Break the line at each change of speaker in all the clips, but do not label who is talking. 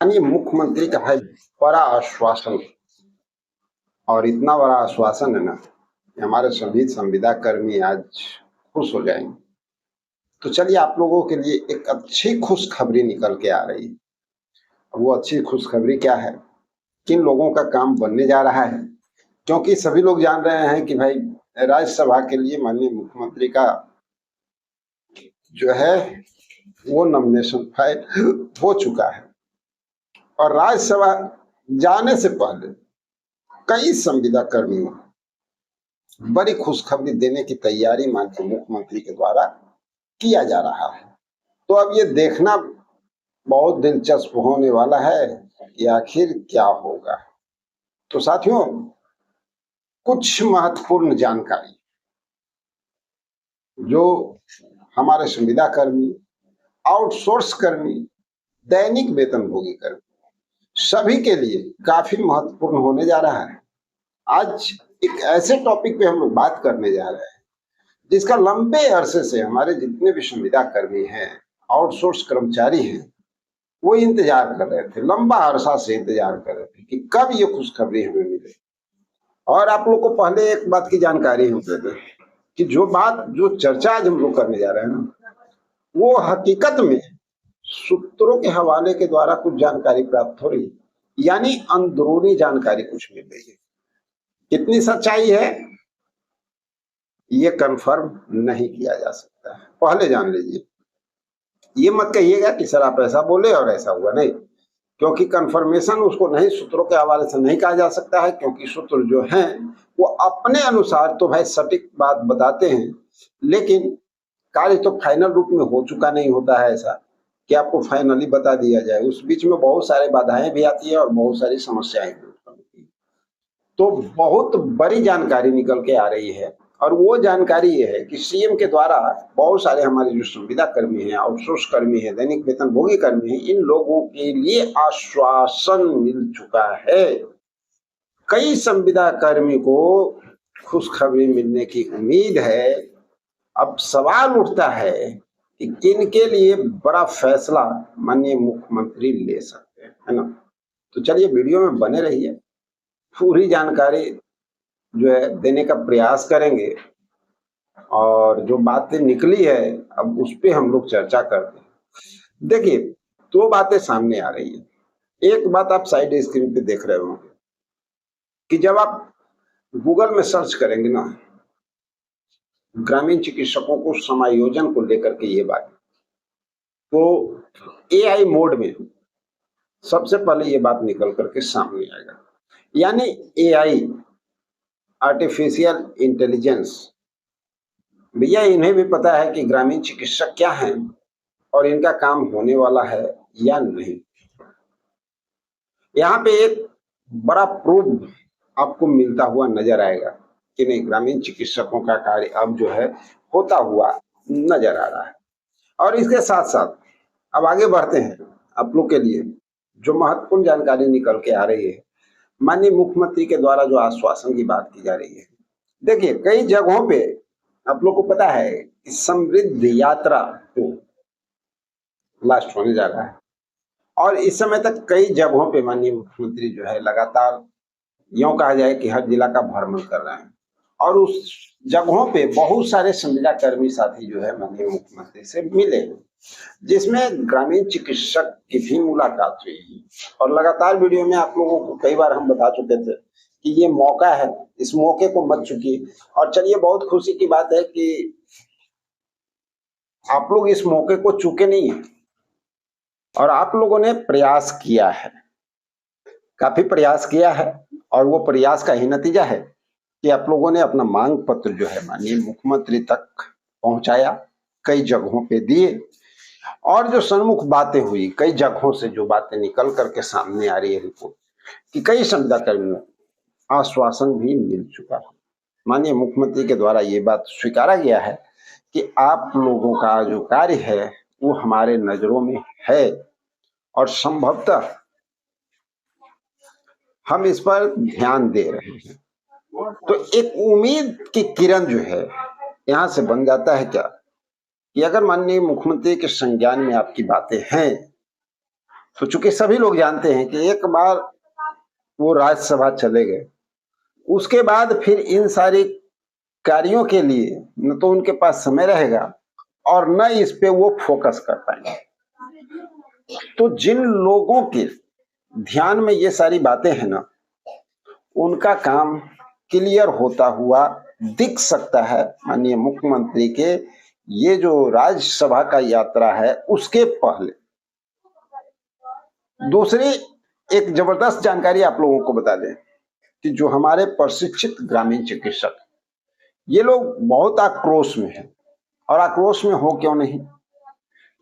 माननीय मुख्यमंत्री का है बड़ा आश्वासन, और इतना बड़ा आश्वासन है ना कि हमारे सभी संविदा कर्मी आज खुश हो जाएंगे। तो चलिए आप लोगों के लिए एक अच्छी खुशखबरी निकल के आ रही है। वो अच्छी खुशखबरी क्या है, किन लोगों का काम बनने जा रहा है, क्योंकि सभी लोग जान रहे हैं कि भाई राज्यसभा के लिए माननीय मुख्यमंत्री का जो है वो नॉमिनेशन फाइल हो चुका है, और राज्यसभा जाने से पहले कई संविदा कर्मियों बड़ी खुशखबरी देने की तैयारी माननीय मुख्यमंत्री के द्वारा किया जा रहा है। तो अब ये देखना बहुत दिलचस्प होने वाला है कि आखिर क्या होगा। तो साथियों, कुछ महत्वपूर्ण जानकारी जो हमारे संविदा कर्मी, आउटसोर्स कर्मी, दैनिक वेतनभोगी कर्मी सभी के लिए काफी महत्वपूर्ण होने जा रहा है। आज एक ऐसे टॉपिक पे हम लोग बात करने जा रहे हैं जिसका लंबे अरसे से हमारे जितने भी संविदा कर्मी हैं, आउटसोर्स कर्मचारी हैं, वो इंतजार कर रहे थे, लंबा अरसा से इंतजार कर रहे थे कि कब ये खुशखबरी हमें मिले। और आप लोग को पहले एक बात की जानकारी हम दे दें कि जो चर्चा आज हम लोग करने जा रहे हैं ना, वो हकीकत में सूत्रों के हवाले के द्वारा कुछ जानकारी प्राप्त हो रही है, यानी अंदरूनी जानकारी कुछ मिल रही है। कितनी सच्चाई है ये कंफर्म नहीं किया जा सकता है, पहले जान लीजिए। ये मत कहिएगा कि सर आप ऐसा बोले और ऐसा हुआ, नहीं, क्योंकि कंफर्मेशन उसको नहीं, सूत्रों के हवाले से नहीं कहा जा सकता है, क्योंकि सूत्र जो हैं वो अपने अनुसार तो भाई सटीक बात बताते हैं, लेकिन कार्य तो फाइनल रूप में हो चुका नहीं होता है ऐसा कि आपको फाइनली बता दिया जाए। उस बीच में बहुत सारे बाधाएं भी आती है और बहुत सारी समस्याएं भी उत्पन्न होती है। तो बहुत बड़ी जानकारी निकल के आ रही है, और वो जानकारी ये है कि सीएम के द्वारा बहुत सारे हमारे जो संविदा कर्मी हैं, आउटसोर्स कर्मी हैं, दैनिक वेतनभोगी कर्मी हैं, इन लोगों के लिए आश्वासन मिल चुका है। कई संविदा कर्मी को खुशखबरी मिलने की उम्मीद है। अब सवाल उठता है कि किनके लिए बड़ा फैसला माननीय मुख्यमंत्री ले सकते हैं, है ना। तो चलिए वीडियो में बने रहिए, पूरी जानकारी जो है देने का प्रयास करेंगे, और जो बातें निकली है अब उस पे हम लोग चर्चा करते हैं। देखिए, दो बातें सामने आ रही है। एक बात आप साइड स्क्रीन पे देख रहे होंगे कि जब आप गूगल में सर्च करेंगे ना, ग्रामीण चिकित्सकों को समायोजन को लेकर के ये बात, तो एआई मोड में सबसे पहले ये बात निकल करके सामने आएगा। यानी एआई, आर्टिफिशियल इंटेलिजेंस, भैया इन्हें भी पता है कि ग्रामीण चिकित्सक क्या हैं और इनका काम होने वाला है या नहीं। यहाँ पे एक बड़ा प्रूफ आपको मिलता हुआ नजर आएगा कि नहीं, ग्रामीण चिकित्सकों का कार्य अब जो है होता हुआ नजर आ रहा है। और इसके साथ साथ अब आगे बढ़ते हैं, आप लोग के लिए जो महत्वपूर्ण जानकारी निकल के आ रही है, माननीय मुख्यमंत्री के द्वारा जो आश्वासन की बात की जा रही है। देखिए, कई जगहों पे आप लोग को पता है कि समृद्ध यात्रा तो लास्ट होने जा रहा है, और इस समय तक कई जगहों पे माननीय मुख्यमंत्री जो है लगातार यूं कहा जाए कि हर जिला का भ्रमण कर रहे हैं, और उस जगहों पे बहुत सारे संविदा कर्मी साथी जो है माननीय मुख्यमंत्री से मिले, जिसमें ग्रामीण चिकित्सक की भी मुलाकात हुई। और लगातार वीडियो में आप लोगों को कई बार हम बता चुके थे कि ये मौका है, इस मौके को मत चुकिए। और चलिए, बहुत खुशी की बात है कि आप लोग इस मौके को चूके नहीं है, और आप लोगों ने प्रयास किया है, काफी प्रयास किया है, और वो प्रयास का ही नतीजा है कि आप लोगों ने अपना मांग पत्र जो है माननीय मुख्यमंत्री तक पहुंचाया, कई जगहों पे दिए, और जो सन्मुख बातें हुई, कई जगहों से जो बातें निकल करके सामने आ रही है रिपोर्ट, कि कई संविदा कर्मियों आश्वासन भी मिल चुका है। माननीय मुख्यमंत्री के द्वारा ये बात स्वीकारा गया है कि आप लोगों का जो कार्य है वो हमारे नजरों में है, और संभवतः हम इस पर ध्यान दे रहे हैं। तो एक उम्मीद की किरण जो है यहां से बन जाता है क्या, कि अगर माननीय मुख्यमंत्री के संज्ञान में आपकी बातें हैं तो चूंकि सभी लोग जानते हैं कि एक बार वो राज्यसभा चले गए, उसके बाद फिर इन सारी कार्यों के लिए न तो उनके पास समय रहेगा और न इस पे वो फोकस कर पाएंगे। तो जिन लोगों के ध्यान में ये सारी बातें हैं ना, उनका काम क्लियर होता हुआ दिख सकता है माननीय मुख्यमंत्री के ये जो राज्यसभा का यात्रा है उसके पहले। दूसरी एक जबरदस्त जानकारी आप लोगों को बता दें कि जो हमारे प्रशिक्षित ग्रामीण चिकित्सक, ये लोग बहुत आक्रोश में हैं। और आक्रोश में हो क्यों नहीं,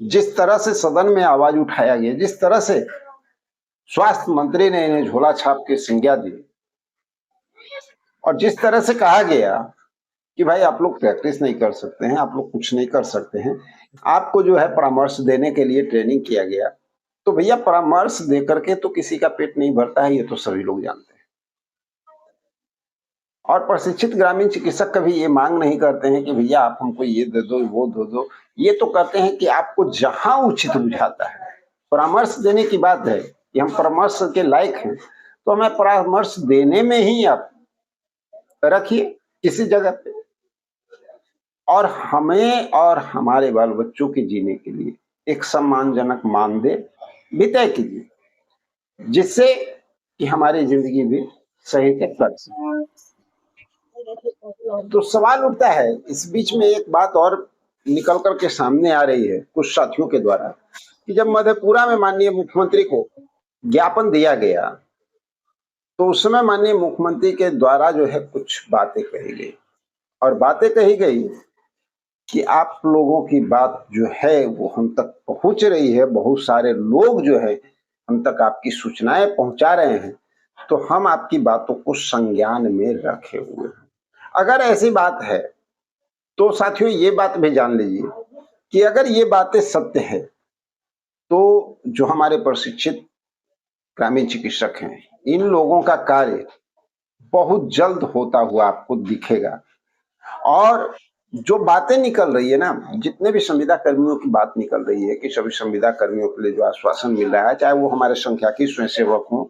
जिस तरह से सदन में आवाज उठाया गया, जिस तरह से स्वास्थ्य मंत्री ने इन्हें झोला छाप के संज्ञा दी और जिस तरह से कहा गया कि भाई आप लोग प्रैक्टिस नहीं कर सकते हैं, आप लोग कुछ नहीं कर सकते हैं, आपको जो है परामर्श देने के लिए ट्रेनिंग किया गया। तो भैया परामर्श देकर के तो किसी का पेट नहीं भरता है, ये तो सभी लोग जानते हैं। और प्रशिक्षित ग्रामीण चिकित्सक कभी ये मांग नहीं करते हैं कि भैया आप हमको ये दे दो वो दे दो, ये तो कहते हैं कि आपको जहां उचित बुझाता है परामर्श देने की बात है कि हम परामर्श के लायक हैं, तो हमें परामर्श देने में ही आप रखिए किसी जगह पे, और हमें और हमारे बाल बच्चों के जीने के लिए एक सम्मानजनक मानदेय भी तय कीजिए, जिससे कि हमारी जिंदगी भी सही से कट सके। तो सवाल उठता है, इस बीच में एक बात और निकल करके सामने आ रही है कुछ साथियों के द्वारा कि जब मधेपुरा में माननीय मुख्यमंत्री को ज्ञापन दिया गया तो उस समय माननीय मुख्यमंत्री के द्वारा जो है कुछ बातें कही गई, और बातें कही गई कि आप लोगों की बात जो है वो हम तक पहुंच रही है, बहुत सारे लोग जो है हम तक आपकी सूचनाएं पहुंचा रहे हैं, तो हम आपकी बातों को संज्ञान में रखे हुए हैं। अगर ऐसी बात है तो साथियों ये बात भी जान लीजिए कि अगर ये बातें सत्य है तो जो हमारे प्रशिक्षित ग्रामीण चिकित्सक हैं, इन लोगों का कार्य बहुत जल्द होता हुआ आपको दिखेगा। और जो बातें निकल रही है ना, जितने भी संविदा कर्मियों की बात निकल रही है कि सभी संविदा कर्मियों के लिए जो आश्वासन मिल रहा है, चाहे वो हमारे संख्याकी स्वयंसेवक हों,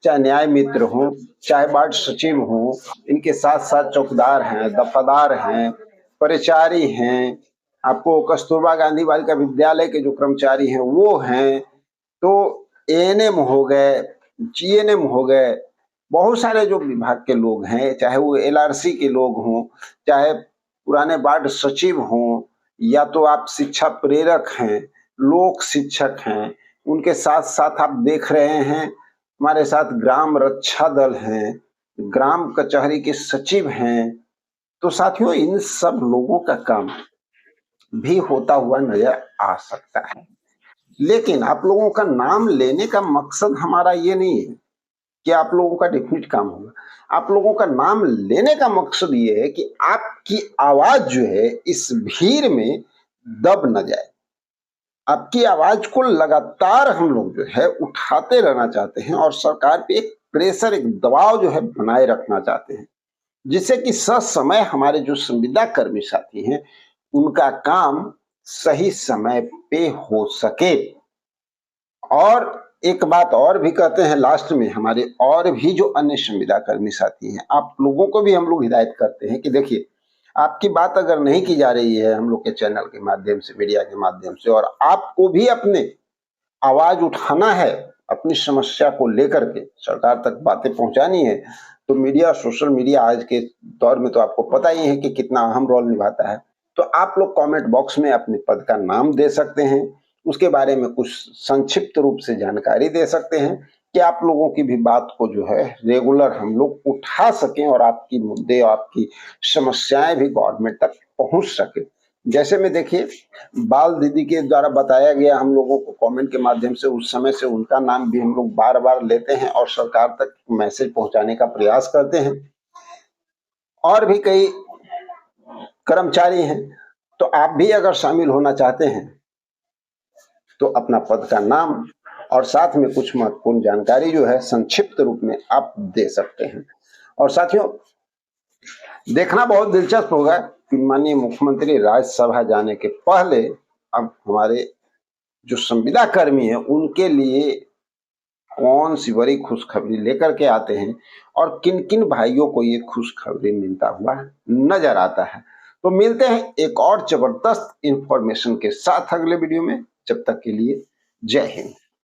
चाहे न्याय मित्र हों, चाहे वार्ड सचिव हों, इनके साथ साथ चौकीदार हैं, दफादार हैं, परिचारी हैं, आपको कस्तूरबा गांधी बालिका विद्यालय के जो कर्मचारी हैं वो हैं, तो एएनएम हो गए, जीएनएम हो गए, बहुत सारे जो विभाग के लोग हैं, चाहे वो एलआरसी के लोग हों, चाहे पुराने वार्ड सचिव हों, या तो आप शिक्षा प्रेरक हैं, लोक शिक्षक हैं, उनके साथ साथ आप देख रहे हैं हमारे साथ ग्राम रक्षा दल हैं, ग्राम कचहरी के सचिव हैं। तो साथियों इन सब लोगों का काम भी होता हुआ नजर आ सकता है, लेकिन आप लोगों का नाम लेने का मकसद हमारा ये नहीं है कि आप लोगों का डेफिनेट काम होगा। आप लोगों का नाम लेने का मकसद ये है कि आपकी आवाज जो है इस भीड़ में दब न जाए। आपकी आवाज को लगातार हम लोग जो है उठाते रहना चाहते हैं और सरकार पे एक प्रेशर, एक दबाव जो है बनाए रखना चाहते हैं, जिससे कि ससमय हमारे जो संविदा कर्मी साथी हैं उनका काम सही समय पे हो सके। और एक बात और भी कहते हैं लास्ट में, हमारे और भी जो अन्य संविदा कर्मी साथी हैं, आप लोगों को भी हम लोग हिदायत करते हैं कि देखिए, आपकी बात अगर नहीं की जा रही है हम लोग के चैनल के माध्यम से, मीडिया के माध्यम से, और आपको भी अपने आवाज उठाना है, अपनी समस्या को लेकर के सरकार तक बातें पहुंचानी है, तो मीडिया, सोशल मीडिया आज के दौर में तो आपको पता ही है कि कितना अहम रोल निभाता है। तो आप लोग कमेंट बॉक्स में अपने पद का नाम दे सकते हैं, उसके बारे में कुछ संक्षिप्त रूप से जानकारी दे सकते हैं कि आप लोगों की भी बात को जो है रेगुलर हम लोग उठा सकें और आपकी मुद्दे, आपकी समस्याएं भी गवर्नमेंट तक पहुंच सके। जैसे में देखिए, बाल दीदी के द्वारा बताया गया हम लोगों को कमेंट के माध्यम से, उस समय से उनका नाम भी हम लोग बार बार लेते हैं और सरकार तक मैसेज पहुंचाने का प्रयास करते हैं। और भी कई कर्मचारी हैं, तो आप भी अगर शामिल होना चाहते हैं तो अपना पद का नाम और साथ में कुछ महत्वपूर्ण जानकारी जो है संक्षिप्त रूप में आप दे सकते हैं। और साथियों, देखना बहुत दिलचस्प होगा कि माननीय मुख्यमंत्री राज्यसभा जाने के पहले अब हमारे जो संविदा कर्मी है उनके लिए कौन सी बड़ी खुशखबरी लेकर के आते हैं और किन किन भाइयों को ये खुशखबरी मिलता हुआ नजर आता है। तो मिलते हैं एक और जबरदस्त इंफॉर्मेशन के साथ अगले वीडियो में। जब तक के लिए जय हिंद।